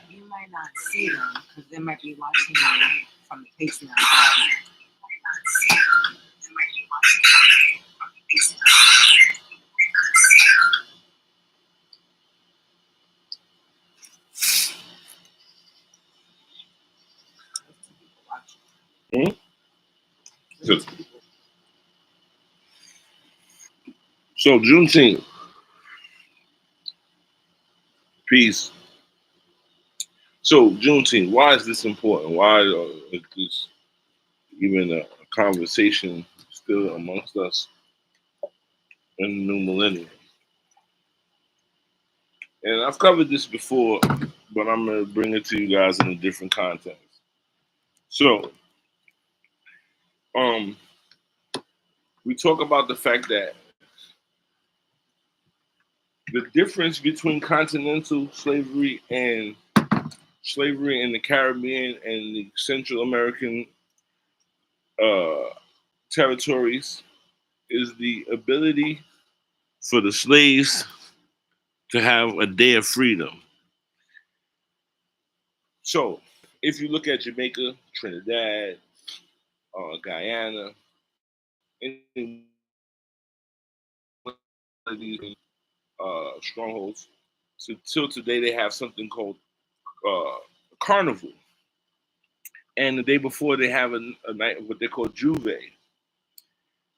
You might not see them because they might be watching you from the Patreon. Hmm? So Juneteenth, peace. So Juneteenth, why is this important? Why is this even a conversation still amongst us in the new millennium? And I've covered this before, but I'm gonna bring it to you guys in a different context. So, um, we talk about the fact that the difference between continental slavery and slavery in the Caribbean and the Central American uh, territories is the ability for the slaves to have a day of freedom. So, if you look at Jamaica, Trinidad, Guyana, any one of these strongholds, so till today they have something called carnival, and the day before they have a night what they call Juve.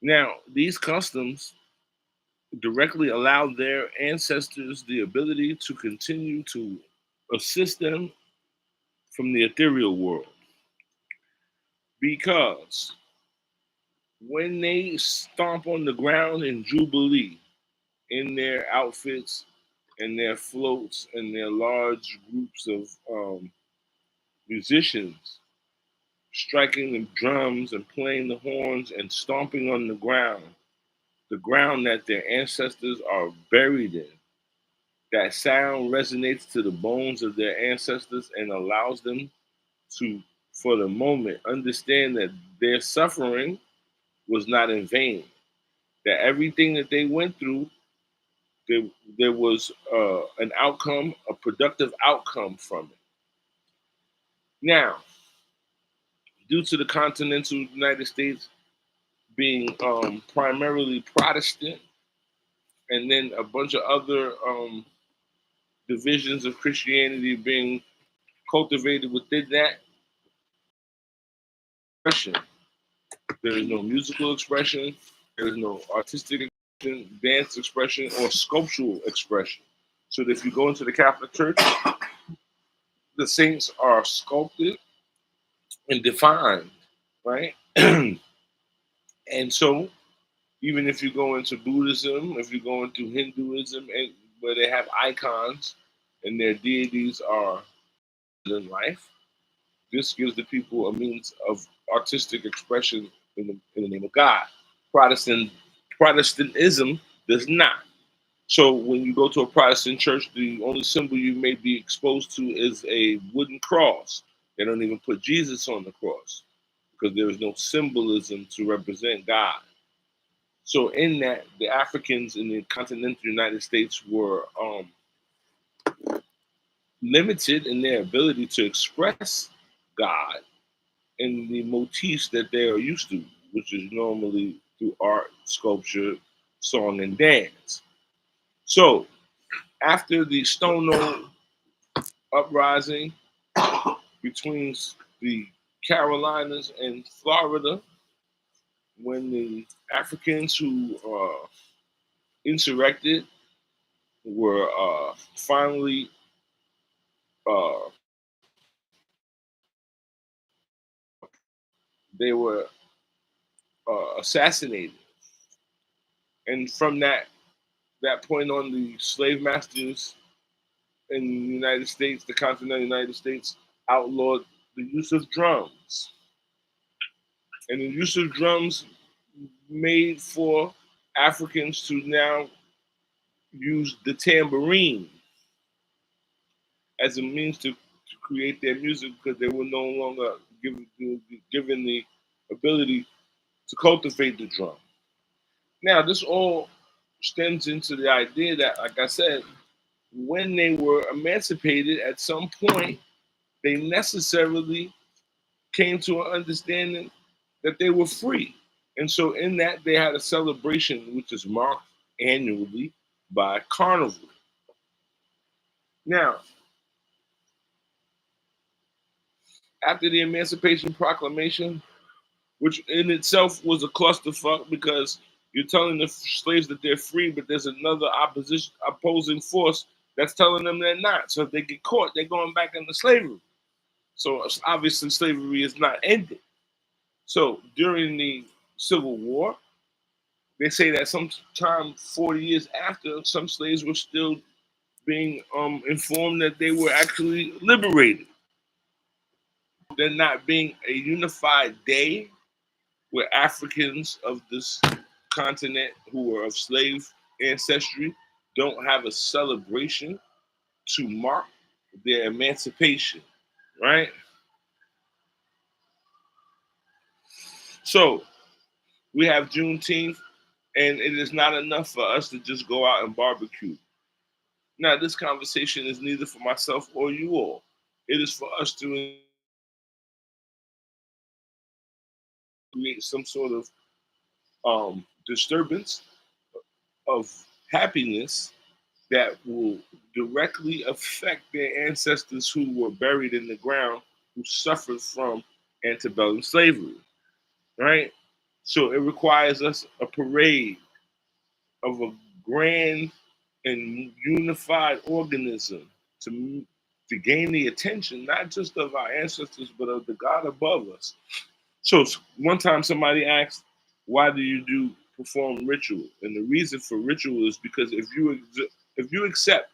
Now, these customs directly allow their ancestors the ability to continue to assist them from the ethereal world because when they stomp on the ground in Jubilee in their outfits and their floats and their large groups of musicians striking the drums and playing the horns and stomping on the ground that their ancestors are buried in. That sound resonates to the bones of their ancestors and allows them to, for the moment, understand that their suffering was not in vain. That everything that they went through, there, there was an outcome, a productive outcome from it. Now, due to the continental United States being primarily Protestant, and then a bunch of other divisions of Christianity being cultivated within that expression. There is no musical expression, there is no artistic expression, dance expression, or sculptural expression. So that if you go into the Catholic Church, the saints are sculpted and defined, right? And so even if you go into Buddhism, if you go into Hinduism, and where they have icons and their deities are in life, this gives the people a means of artistic expression in the name of God. Protestantism does not. So when you go to a Protestant church, the only symbol you may be exposed to is a wooden cross. They don't even put Jesus on the cross because there is no symbolism to represent God. So in that, the Africans in the continental United States were limited in their ability to express God in the motifs that they are used to, which is normally through art, sculpture, song, and dance. So after the Stono uprising between the Carolinas and Florida, when the Africans who insurrected were finally they were assassinated, and from that point on, the slave masters in the United States, the continental United States, outlawed the use of drums, and the use of drums made for Africans to now use the tambourine as a means to create their music because they were no longer given the ability to cultivate the drum. Now, this all stems into the idea that, like I said, when they were emancipated at some point, they necessarily came to an understanding that they were free. And so, in that, they had a celebration which is marked annually by carnival. Now, after the Emancipation Proclamation, which in itself was a clusterfuck because you're telling the slaves that they're free, but there's another opposing force that's telling them they're not. So if they get caught, they're going back into slavery. So obviously, slavery is not ended. So during the Civil War, they say that sometime 40 years after, some slaves were still being informed that they were actually liberated. There not being a unified day where Africans of this continent who are of slave ancestry don't have a celebration to mark their emancipation, right? So we have Juneteenth, and it is not enough for us to just go out and barbecue. Now, this conversation is neither for myself or you all. It is for us to create some sort of disturbance of happiness that will directly affect their ancestors who were buried in the ground, who suffered from antebellum slavery, right? So it requires us a parade of a grand and unified organism to to gain the attention not just of our ancestors but of the God above us. So one time somebody asked, "Why do you do perform ritual?" And the reason for ritual is because if you accept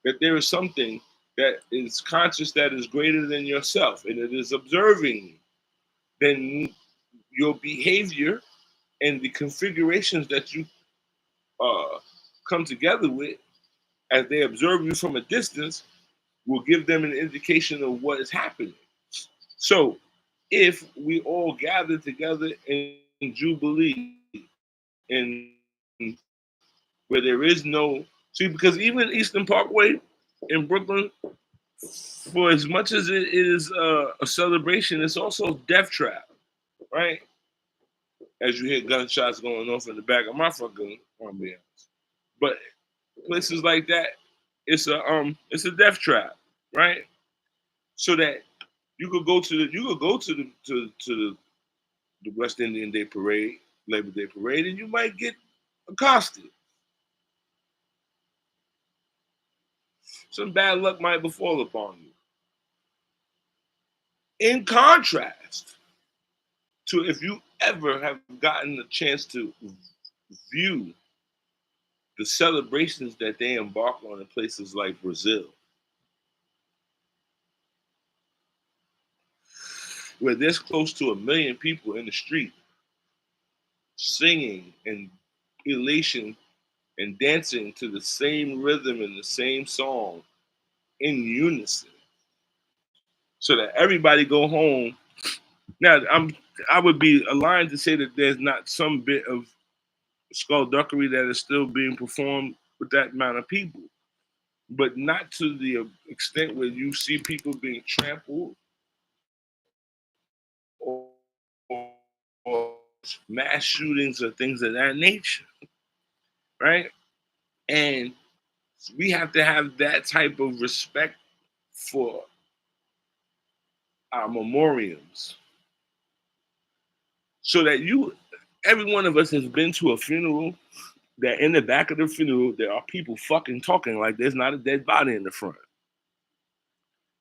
that there is something that is conscious that is greater than yourself and it is observing, then your behavior and the configurations that you uh, come together with as they observe you from a distance will give them an indication of what is happening. So if we all gather together in Jubilee and where there is no see, because even Eastern Parkway in Brooklyn, for as much as it is a celebration, it's also death trap, right? As you hear gunshots going off in the back of my fucking ambiance. But places like that, it's a death trap, right? So that you could go to the West Indian Day Parade, Labor Day Parade, and you might get accosted. Some bad luck might befall upon you. In contrast to if you ever have gotten a chance to view the celebrations that they embark on in places like Brazil, where there's close to 1 million people in the street singing and elation and dancing to the same rhythm and the same song in unison, so that everybody go home. Now, I would be aligned to say that there's not some bit of skullduggery that is still being performed with that amount of people, but not to the extent where you see people being trampled or, or mass shootings or things of that nature, right? And we have to have that type of respect for our memoriams, so that every one of us has been to a funeral that in the back of the funeral there are people fucking talking like there's not a dead body in the front,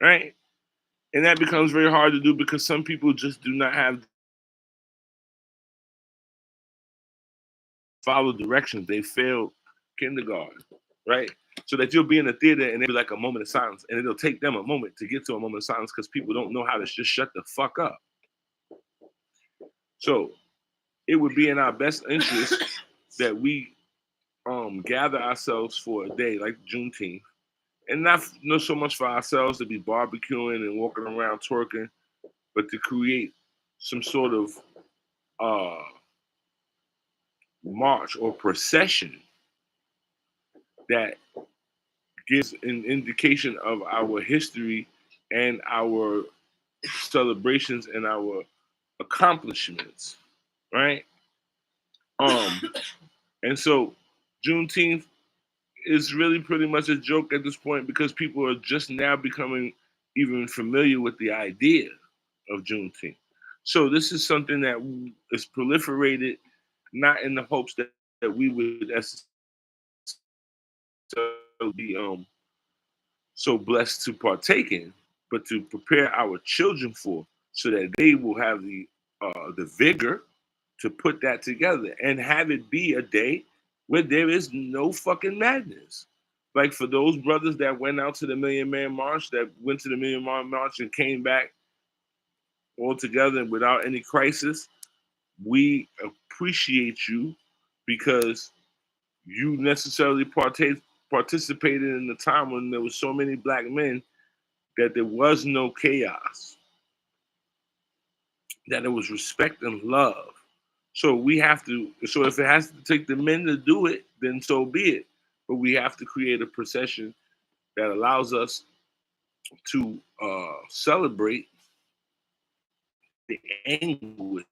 right? And that becomes very hard to do because some people just do not have follow directions. They failed kindergarten, right? So that you'll be in the theater and it'll be like a moment of silence, and it'll take them a moment to get to a moment of silence because people don't know how to just shut the fuck up. So it would be in our best interest that we gather ourselves for a day like Juneteenth, and not so much for ourselves to be barbecuing and walking around twerking, but to create some sort of uh, march or procession that gives an indication of our history and our celebrations and our accomplishments, right? Um, and so Juneteenth is really pretty much a joke at this point because people are just now becoming even familiar with the idea of Juneteenth. So this is something that is proliferated, not in the hopes that we would be so blessed to partake in, but to prepare our children for, so that they will have the vigor to put that together and have it be a day where there is no fucking madness. Like for those brothers that went out to the Million Man March, that went to the Million Man March and came back all together without any crisis, we appreciate you because you necessarily participated in the time when there was so many black men that there was no chaos, that it was respect and love. So we have to. So if it has to take the men to do it, then so be it. But we have to create a procession that allows us to celebrate the anguish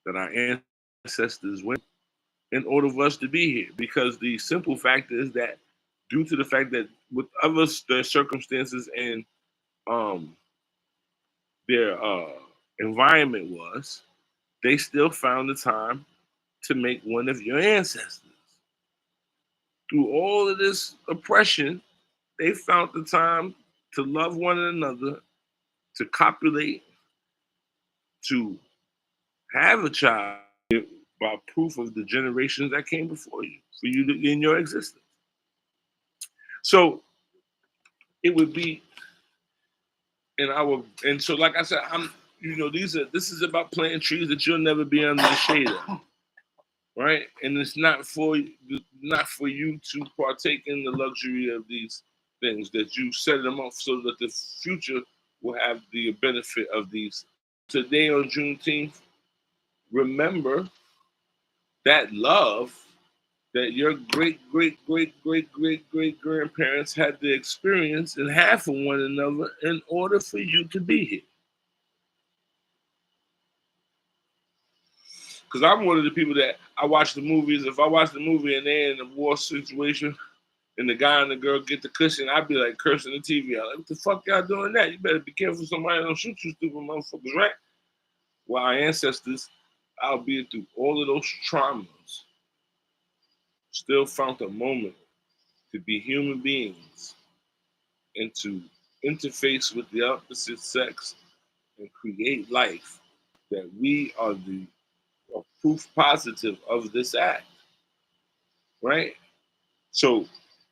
that our ancestors went in order for us to be here. Because the simple fact is that, due to the fact that whatever their circumstances and um, their environment was, they still found the time to make one of your ancestors. Through all of this oppression, they found the time to love one another, to copulate, to have a child by proof of the generations that came before you, for you to, in your existence. So it would be in our, and so like I said, this is about planting trees that you'll never be under the shade of, right? And it's not for you to partake in the luxury of these things, that you set them up so that the future will have the benefit of these. Today on Juneteenth, remember that love that your great great great great great great grandparents had to experience and have for one another in order for you to be here. Because I'm one of the people that I watch the movies. If I watch the movie and they're in a war situation and the guy and the girl get the cushion, I'd be like cursing the TV out. Like, what the fuck y'all doing that? You better be careful somebody don't shoot you, stupid motherfuckers, right? Well, our ancestors, albeit through all of those traumas, still found a moment to be human beings and to interface with the opposite sex and create life, that we are the proof positive of this act, right? So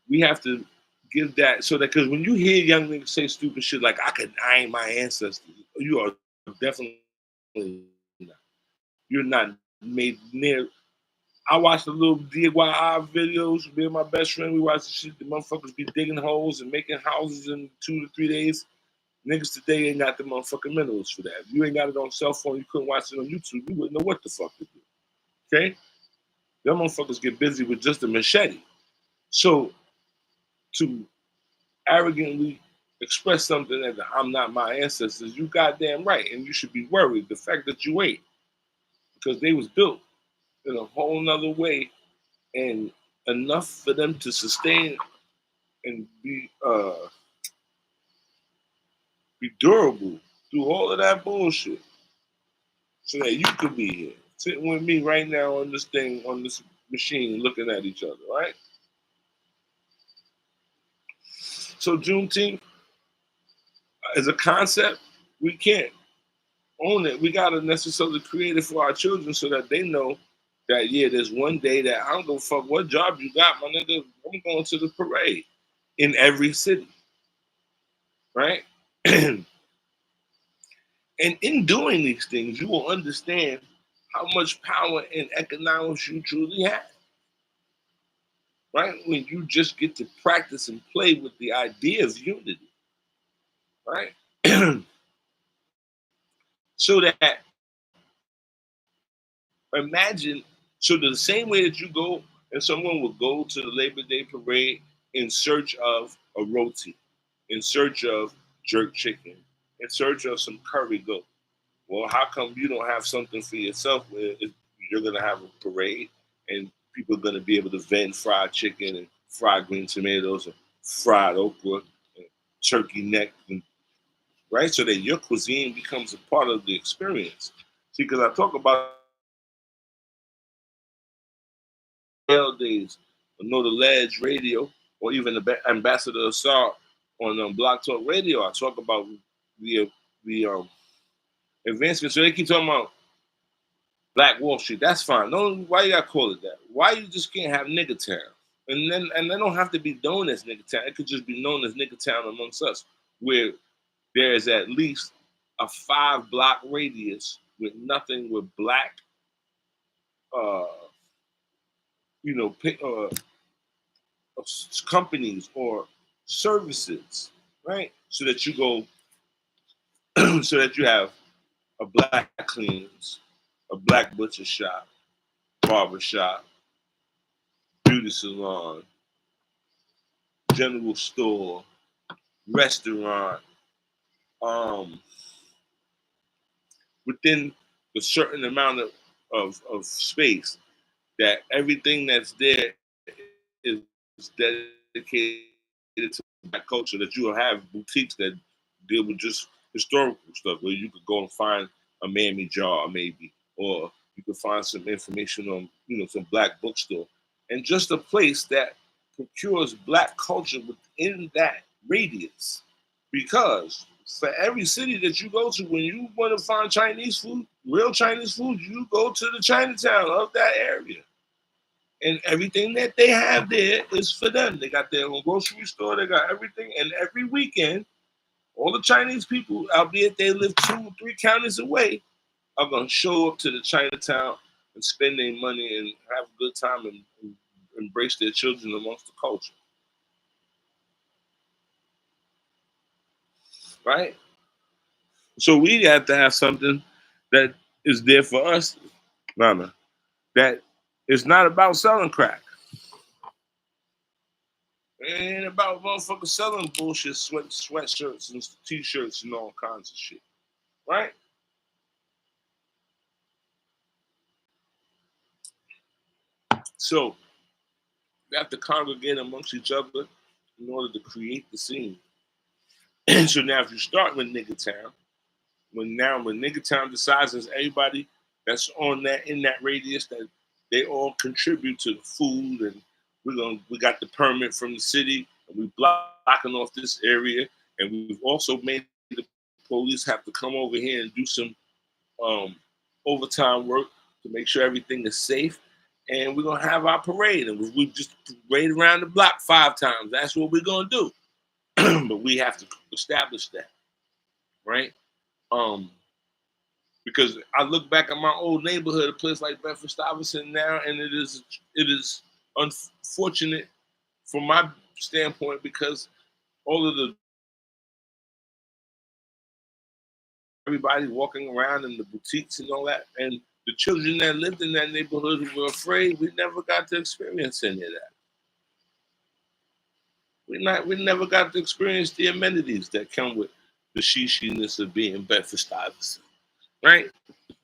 we have to give that, so that, because when you hear young niggas say stupid shit like I ain't my ancestors, you are definitely not. You're not made near. I watched the little DIY videos. Me and my best friend, we watched the shit. The motherfuckers be digging holes and making houses in 2 to 3 days. Niggas today ain't got the motherfucking minerals for that. If you ain't got it on cell phone, you couldn't watch it on YouTube, you wouldn't know what the fuck to do. Okay? Them motherfuckers get busy with just a machete. So to arrogantly express something that I'm not my ancestors, you goddamn right. And you should be worried. The fact that you ain't. Because they was built in a whole nother way, and enough for them to sustain and be durable through all of that bullshit, so that you could be here sitting with me right now on this thing, on this machine, looking at each other, right? So Juneteenth, as a concept, we can't own it. We gotta necessarily create it for our children so that they know that there's one day that I don't give a fuck what job you got, my nigga. I'm going to the parade in every city, right? And in doing these things, you will understand how much power and economics you truly have, right? When you just get to practice and play with the idea of unity, right? So that imagine, so the same way that you go and someone will go to the Labor Day parade in search of a roti, in search of jerk chicken, in search of some curry goat. Well, how come you don't have something for yourself where you're going to have a parade and people are going to be able to vend fried chicken and fried green tomatoes and fried okra and turkey neck, and, right? So that your cuisine becomes a part of the experience. See, because I talk about days, Know the Ledge Radio, or even the Ambassador Assault on Block Talk Radio. I talk about the advancement. So they keep talking about Black Wall Street. That's fine. No, why you gotta call it that? Why you just can't have Nigga Town? And they don't have to be known as Nigga Town. It could just be known as Nigga Town amongst us, where there is at least a 5-block radius with nothing with black, uh, you know, companies or services, right? So that you go, so that you have a black cleaners, a black butcher shop, barber shop, beauty salon, general store, restaurant, um, within a certain amount of space, that everything that's there is dedicated to black culture, that you will have boutiques that deal with just historical stuff, where you could go and find a Mammy jar maybe, or you could find some information on, some black bookstore, and just a place that procures black culture within that radius. Because for every city that you go to, when you want to find Chinese food, real Chinese food, you go to the Chinatown of that area. And everything that they have there is for them. They got their own grocery store, they got everything. And every weekend, all the Chinese people, albeit they live 2 or 3 counties away, are going to show up to the Chinatown and spend their money and have a good time and embrace their children amongst the culture. Right? So we have to have something that is there for us, Mama, that is not about selling crack. It ain't about motherfuckers selling bullshit sweatshirts and t-shirts and all kinds of shit. Right? So we have to congregate amongst each other in order to create the scene. So now if you start with Nigga Town, when Nigga Town decides as everybody that's on that in that radius, that they all contribute to the food, and we got the permit from the city, and we blocking off this area, and we've also made the police have to come over here and do some overtime work to make sure everything is safe. And we're gonna have our parade, and we just parade around the block 5 times. That's what we're gonna do. But we have to establish that, right? Um, because I look back at my old neighborhood, a place like Bedford Stuyvesant now, and it is unfortunate from my standpoint, because all of the everybody walking around in the boutiques and all that, and the children that lived in that neighborhood who were afraid, we never got to experience any of that. We never got to experience the amenities that come with the shishiness of being Bedford Stuyvesant, right?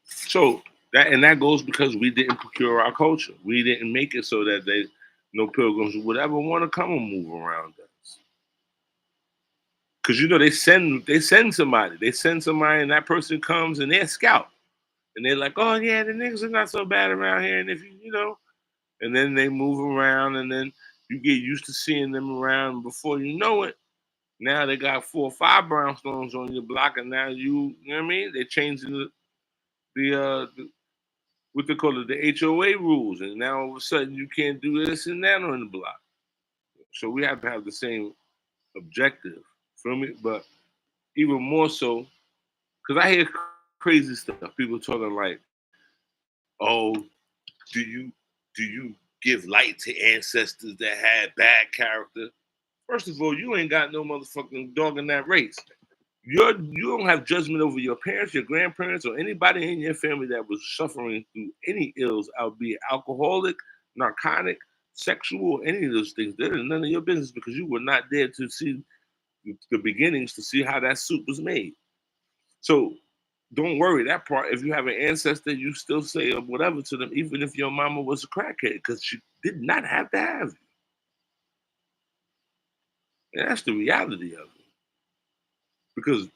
So that goes because we didn't procure our culture. We didn't make it so that no pilgrims would ever want to come and move around us. Because they send somebody, and that person comes and they're a scout, and they're like, oh yeah, the niggas are not so bad around here, and if and then they move around, and then you get used to seeing them around. Before you know it, now they got 4 or 5 brownstones on your block, and now you know what I mean. They're changing the what they call it, the HOA rules, and now all of a sudden you can't do this and that on the block. So we have to have the same objective, feel me? But even more so, because I hear crazy stuff. People talking like, "Oh, do you do you give light to ancestors that had bad character?" First of all, you ain't got no motherfucking dog in that race. You don't have judgment over your parents, your grandparents, or anybody in your family that was suffering through any ills, albeit alcoholic, narcotic, sexual, any of those things. That is none of your business because you were not there to see the beginnings to see how that soup was made. So don't worry that part. If you have an ancestor, you still say or whatever to them, even if your mama was a crackhead, because she did not have to have you. And that's the reality of it. Because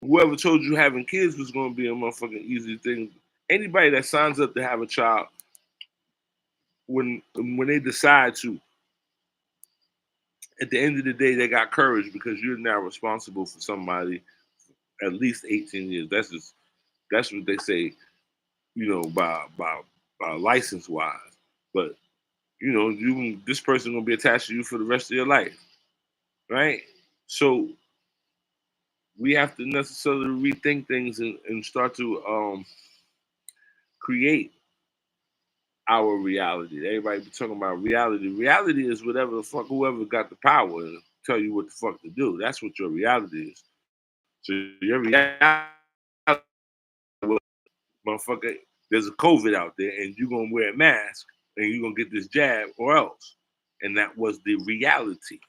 whoever told you having kids was going to be a motherfucking easy thing. Anybody that signs up to have a child, when they decide to, at the end of the day, they got courage because you're now responsible for somebody at least 18 years. That's what they say, by license wise. But this person gonna be attached to you for the rest of your life, right? So we have to necessarily rethink things and start to create our reality. Everybody be talking about reality. Reality is whatever the fuck whoever got the power to tell you what the fuck to do. That's what your reality is. So your reality, motherfucker, there's a COVID out there, and you're gonna wear a mask, and you're gonna get this jab, or else. And that was the reality.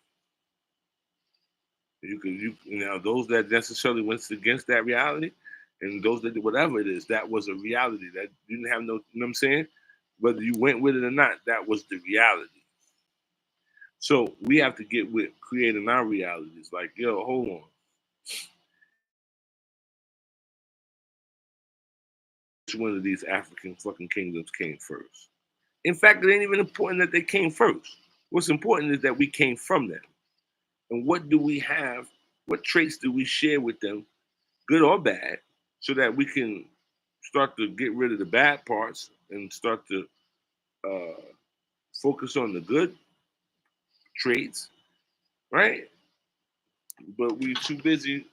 Those that necessarily went against that reality, and those that did whatever it is, that was a reality that you didn't have no. You know what I'm saying? Whether you went with it or not, that was the reality. So we have to get with creating our realities. Like, yo, hold on. Which one of these African fucking kingdoms came first? In fact, it ain't even important that they came first. What's important is that we came from them. And what do we have? What traits do we share with them, good or bad, so that we can start to get rid of the bad parts and start to uh, focus on the good traits, right? But we're too busy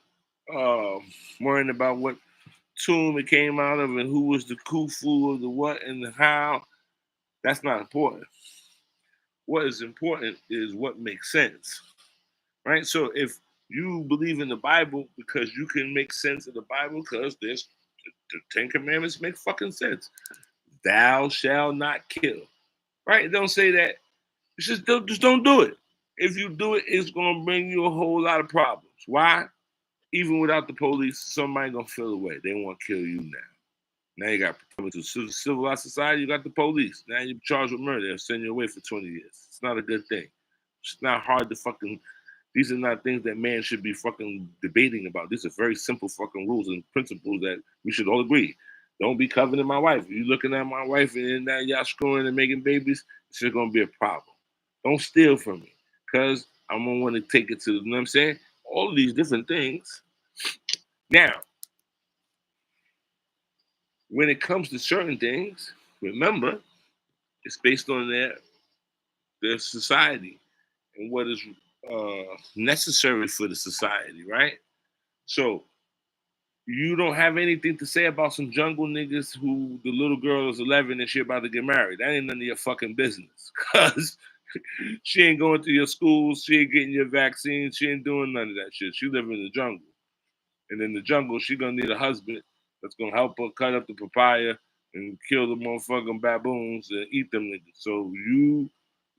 uh, worrying about what tomb it came out of and who was the Khufu or the what and the how. That's not important. What is important is what makes sense, right? So if you believe in the Bible because you can make sense of the Bible because there's the Ten Commandments make fucking sense. Thou shalt not kill, right? Don't say that. Just don't do it. If you do it, it's gonna bring you a whole lot of problems. Why? Even without the police, somebody gonna feel away. They want to kill you now. Now you got coming to civilized society. You got the police. Now you're charged with murder. They'll send you away for 20 years. It's not a good thing. It's not hard to fucking. These are not things that man should be fucking debating about. These are very simple fucking rules and principles that we should all agree. Don't be coveting my wife. If you looking at my wife and now y'all screwing and making babies, it's just gonna be a problem. Don't steal from me, cause I'm gonna want to take it to. You know what I'm saying? All of these different things. Now, when it comes to certain things, remember, it's based on their society and what is necessary for the society, right? So you don't have anything to say about some jungle niggas who the little girl is 11 and she about to get married. That ain't none of your fucking business, cause she ain't going to your schools, she ain't getting your vaccines, she ain't doing none of that shit. She live in the jungle. And in the jungle, she gonna need a husband that's gonna help her cut up the papaya and kill the motherfucking baboons and eat them niggas. So you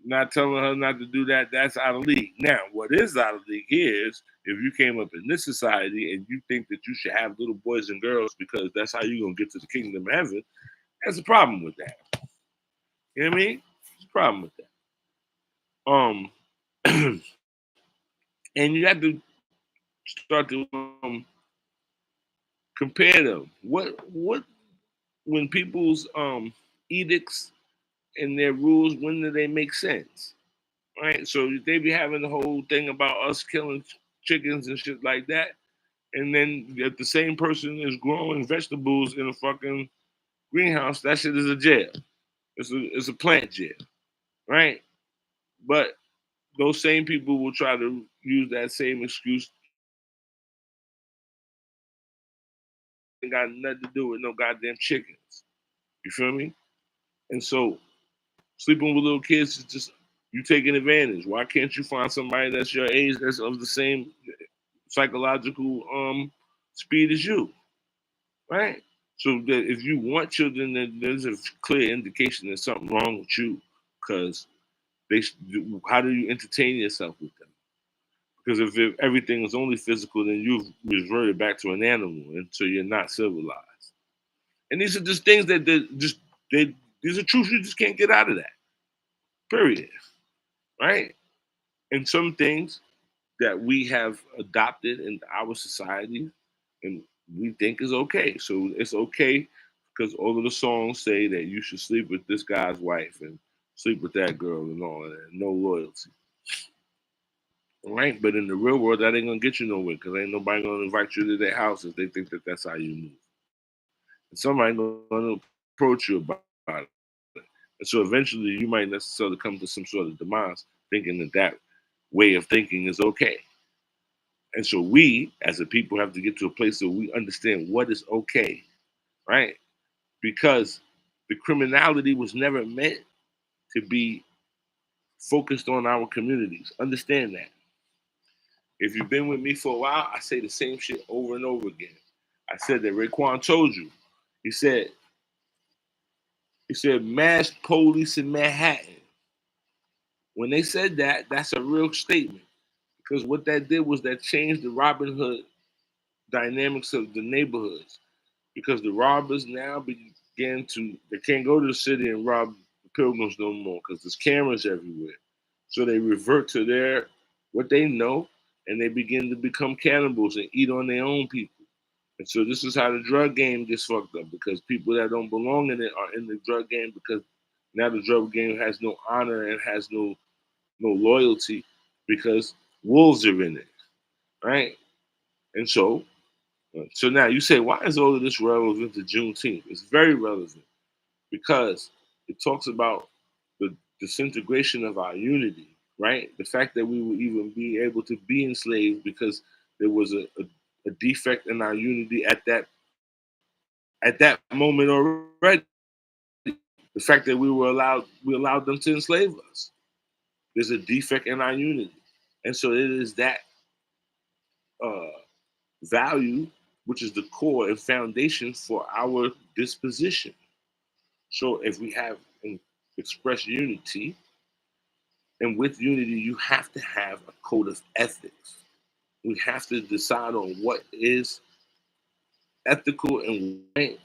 not telling her not to do that, that's out of league. Now, what is out of league here is if you came up in this society and you think that you should have little boys and girls because that's how you're gonna get to the kingdom of heaven, there's a problem with that. You know what I mean? There's a problem with that. And you have to start to compare them. What when people's edicts and their rules, when do they make sense? Right? So they be having the whole thing about us killing chickens and shit like that. And then if the same person is growing vegetables in a fucking greenhouse, that shit is a jail. It's a plant jail, right? But those same people will try to use that same excuse. Ain't got nothing to do with no goddamn chickens. You feel me? And so sleeping with little kids is just you taking advantage. Why can't you find somebody that's your age that's of the same psychological speed as you, right? So that if you want children, then there's a clear indication there's something wrong with you, because they. How do you entertain yourself with them? Because if everything is only physical, then you've reverted back to an animal, and so you're not civilized. And these are just things that they these are truths you just can't get out of that. Period. Right? And some things that we have adopted in our society and we think is okay. So it's okay because all of the songs say that you should sleep with this guy's wife and sleep with that girl and all of that. No loyalty. Right? But in the real world, that ain't gonna get you nowhere because ain't nobody gonna invite you to their house if they think that that's how you move. And somebody gonna approach you about it. And so eventually, you might necessarily come to some sort of demise, thinking that that way of thinking is okay. And so we, as a people, have to get to a place where we understand what is okay, right? Because the criminality was never meant to be focused on our communities. Understand that. If you've been with me for a while, I say the same shit over and over again. I said that Raekwon told you. He said mass police in Manhattan. When they said that, that's a real statement. Because what that did was that changed the Robin Hood dynamics of the neighborhoods. Because the robbers now began to, they can't go to the city and rob the pilgrims no more because there's cameras everywhere. So they revert to their, what they know, and they begin to become cannibals and eat on their own people. And so this is how the drug game gets fucked up, because people that don't belong in it are in the drug game, because now the drug game has no honor and has no loyalty because wolves are in it, right? And so now you say, why is all of this relevant to Juneteenth? It's very relevant because it talks about the disintegration of our unity, right? The fact that we would even be able to be enslaved because there was a defect in our unity at that moment already. The fact that we allowed them to enslave us. There's a defect in our unity. And so it is that uh, value, which is the core and foundation for our disposition. So if we have and express unity, and with unity, you have to have a code of ethics. We have to decide on what is ethical and right,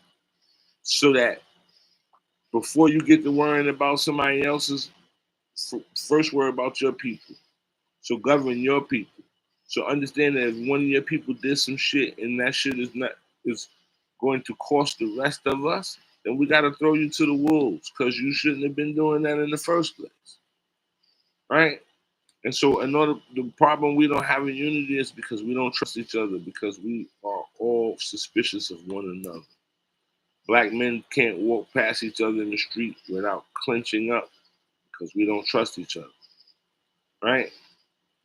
so that before you get to worrying about somebody else's, first worry about your people. So govern your people. So understand that if one of your people did some shit and that shit is going to cost the rest of us, then we got to throw you to the wolves because you shouldn't have been doing that in the first place, right? And so, the problem we don't have in unity is because we don't trust each other, because we are all suspicious of one another. Black men can't walk past each other in the street without clenching up because we don't trust each other, right?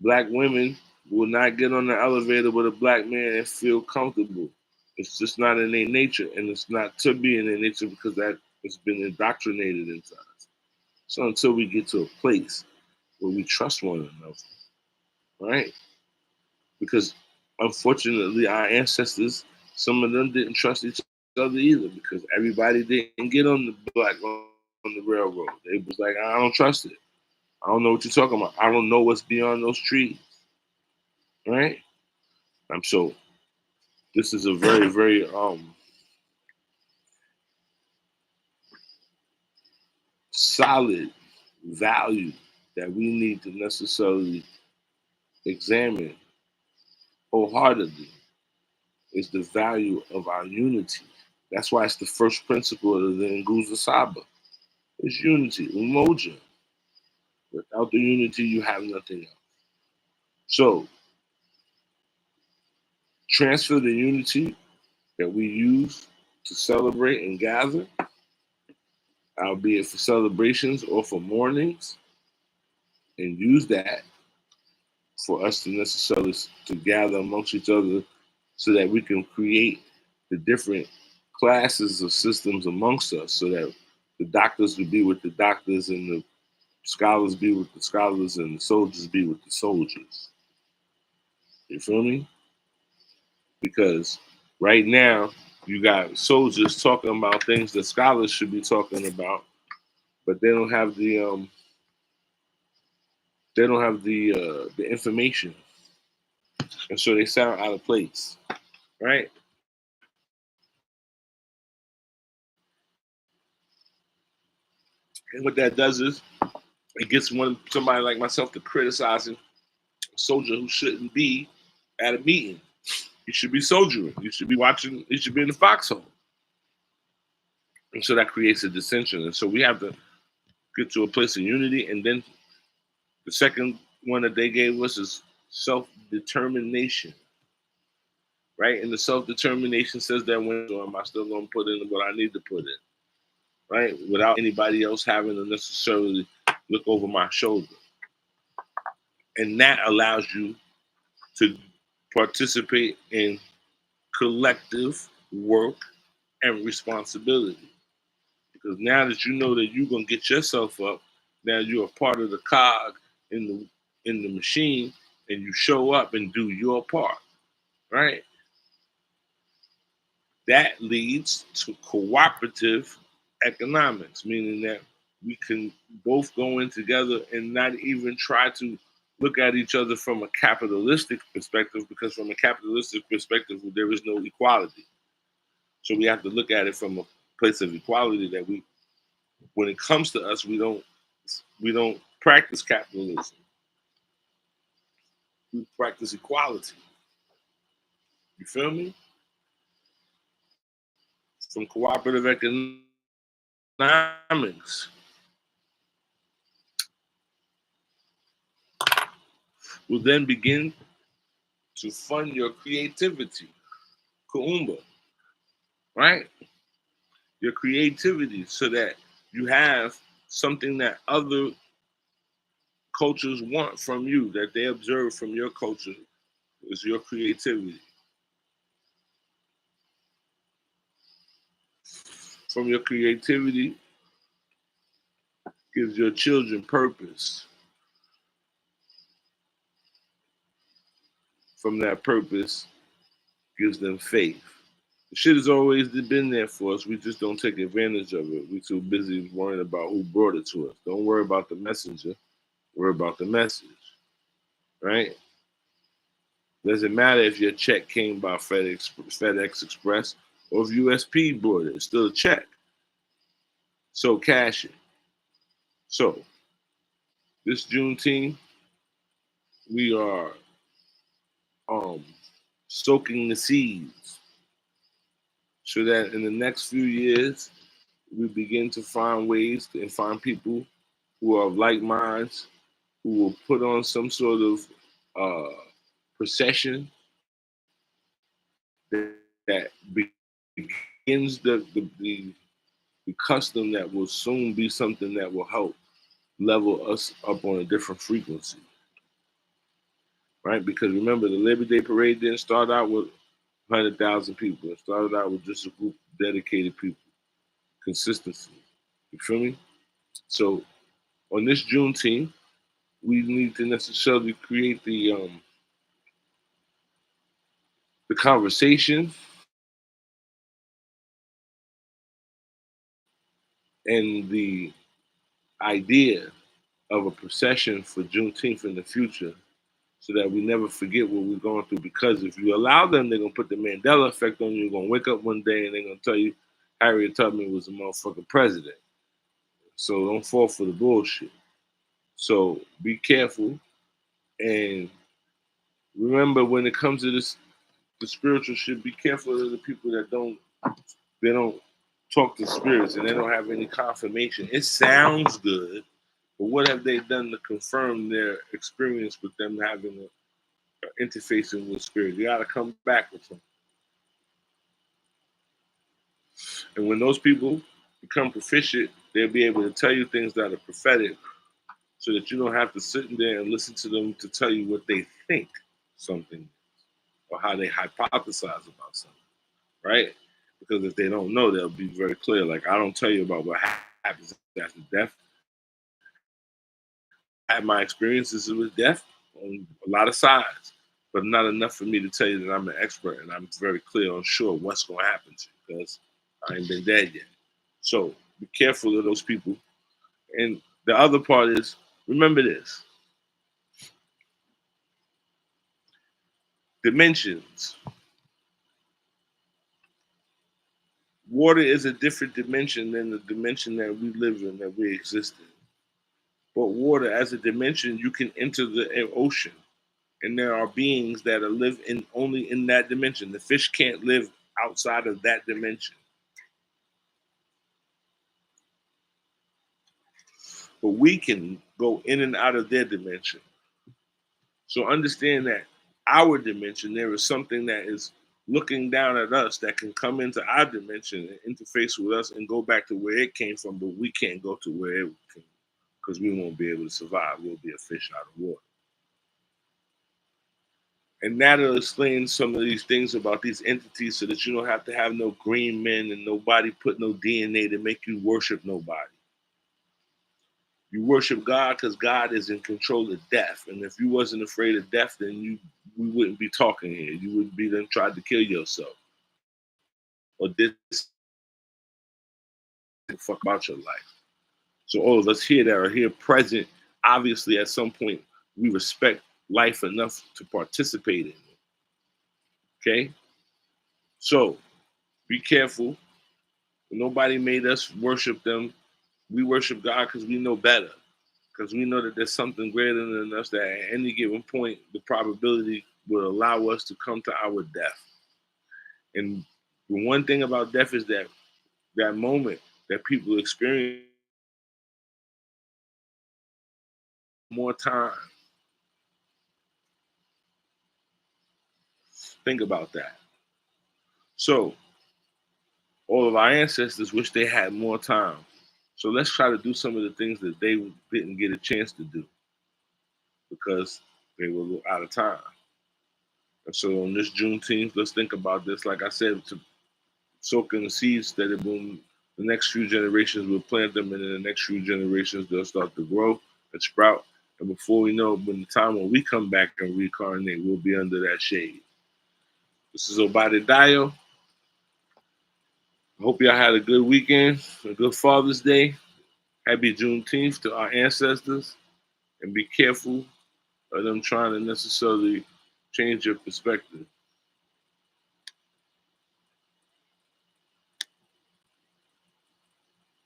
Black women will not get on the elevator with a black man and feel comfortable. It's just not in their nature, and it's not to be in their nature because that it's been indoctrinated into us. So until we get to a place where we trust one another, right? Because unfortunately, our ancestors, some of them didn't trust each other either, because everybody didn't get on the black on the railroad. They was like, I don't trust it. I don't know what you're talking about. I don't know what's beyond those trees, right? So this is a very, very solid value that we need to necessarily examine wholeheartedly, is the value of our unity. That's why it's the first principle of the Nguzo Saba. It's unity, umoja. Without the unity, you have nothing else. So transfer the unity that we use to celebrate and gather albeit for celebrations or for mournings, and use that for us to necessarily to gather amongst each other so that we can create the different classes of systems amongst us so that the doctors would be with the doctors and the scholars be with the scholars and the soldiers be with the soldiers. You feel me? Because right now you got soldiers talking about things that scholars should be talking about, but they don't have the information, and so they sound out of place, right? And what that does is it gets somebody like myself to criticizing a soldier who shouldn't be at a meeting. You should be soldiering. You should be watching. You should be in the foxhole. And so that creates a dissension. And so we have to get to a place of unity. And then the second one that they gave us is self-determination, right? And the self-determination says that when am I still going to put in what I need to put in, right? Without anybody else having to necessarily look over my shoulder. And that allows you to participate in collective work and responsibility. Because now that you know that you're gonna get yourself up, now you're a part of the cog in the machine, and you show up and do your part, right? That leads to cooperative economics, meaning that we can both go in together and not even try to look at each other from a capitalistic perspective, because from a capitalistic perspective, there is no equality. So we have to look at it from a place of equality that when it comes to us, we don't practice capitalism. We practice equality. You feel me? From cooperative economics will then begin to fund your creativity. Kuumba, right? Your creativity so that you have something that other cultures want from you, that they observe from your culture, is your creativity. From your creativity gives your children purpose. From that purpose gives them faith. The shit has always been there for us. We just don't take advantage of it. We're too busy worrying about who brought it to us. Don't worry about the messenger. Worry about the message, right? Doesn't matter if your check came by FedEx Express or if USP brought it. It's still a check. So cash it. So this Juneteenth, we are soaking the seeds so that in the next few years we begin to find ways and find people who are of like minds, who will put on some sort of procession that begins the custom that will soon be something that will help level us up on a different frequency, right? Because remember, the Labor Day Parade didn't start out with 100,000 people. It started out with just a group of dedicated people. Consistency. You feel me? So on this Juneteenth, we need to necessarily create the conversation and the idea of a procession for Juneteenth in the future so that we never forget what we're going through. Because if you allow them, they're going to put the Mandela effect on you. You're going to wake up one day and they're going to tell you Harriet Tubman was a motherfucking president. So don't fall for the bullshit. So be careful. And remember, when it comes to the spiritual shit, be careful of the people that they don't talk to spirits and they don't have any confirmation. It sounds good, but what have they done to confirm their experience with them having interfacing with spirit? You got to come back with them. And when those people become proficient, they'll be able to tell you things that are prophetic so that you don't have to sit in there and listen to them to tell you what they think something or how they hypothesize about something, right? Because if they don't know, they'll be very clear. Like, I don't tell you about what happens after death. I had my experiences with death on a lot of sides, but not enough for me to tell you that I'm an expert and I'm very clear on sure what's going to happen to you because I ain't been dead yet. So be careful of those people. And the other part is, remember this. Dimensions. Water is a different dimension than the dimension that we live in, that we exist in. But water as a dimension, you can enter the ocean. And there are beings that are live in only in that dimension. The fish can't live outside of that dimension. But we can go in and out of their dimension. So understand that our dimension, there is something that is looking down at us that can come into our dimension and interface with us and go back to where it came from, but we can't go to where it came because we won't be able to survive. We'll be a fish out of water. And that'll explain some of these things about these entities so that you don't have to have no green men and nobody put no DNA to make you worship nobody. You worship God because God is in control of death. And if you wasn't afraid of death, then we wouldn't be talking here. You wouldn't be then trying to kill yourself. Or this fuck about your life. So all of us here that are here present, obviously at some point, we respect life enough to participate in it. Okay? So be careful. Nobody made us worship them. We worship God because we know better. Because we know that there's something greater than us that at any given point, the probability will allow us to come to our death. And the one thing about death is that that moment that people experience more time. Think about that. So all of our ancestors wish they had more time. So let's try to do some of the things that they didn't get a chance to do because they were out of time. And so on this Juneteenth, let's think about this. Like I said, to soak in the seeds that have been the next few generations will plant them, and in the next few generations they'll start to grow and sprout. And before we know, when the time when we come back and reincarnate, we'll be under that shade. This is Obade Dayo. I hope y'all had a good weekend, a good Father's Day. Happy Juneteenth to our ancestors, and be careful of them trying to necessarily change your perspective.